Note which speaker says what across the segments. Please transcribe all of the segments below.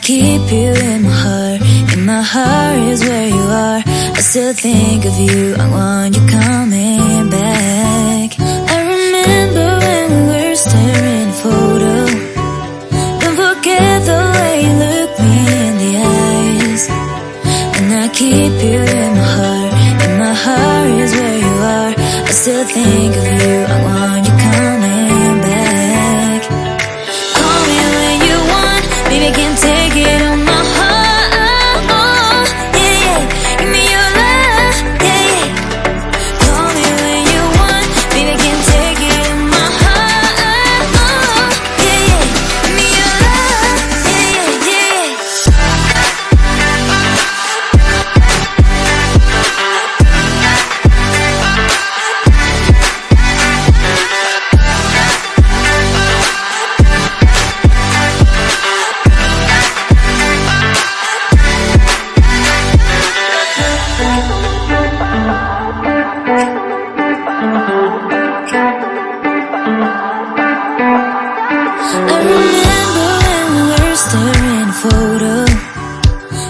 Speaker 1: keep you in my heart. In my heart is where you are. I still think of you. I want you coming back. I remember when we were staring at a photo. Don't forget the way you look me in the eyes. And I keep you in my heart. In my heart is where you are. I still think of you. I want you coming back. Call me when you want. Baby, I can't take it on my heart. Yeah, yeah. Give me your love. Yeah, yeah. Call me when you want. Baby, I can't take it on my heart. Yeah, yeah. Give me your love. Yeah, yeah, yeah. I remember when we were staring at a photo.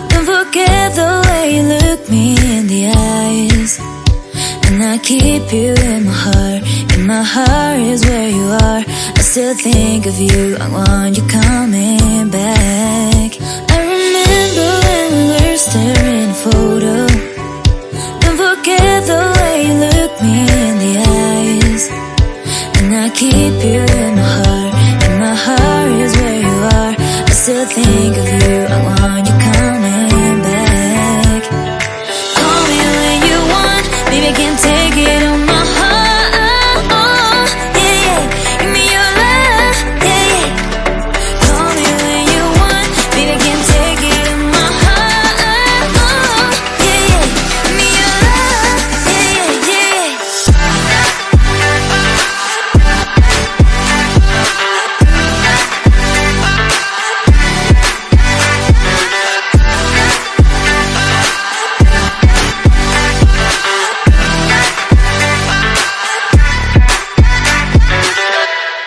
Speaker 1: Don't forget the way you look me in the eyes. And I keep you in my heart. In my heart is where you are. I still think of you. I want you coming back. I remember when we were staring at a photo. Don't forget the way you look me in the eyes. And I keep you in my heart. In my heart is where you are. I still think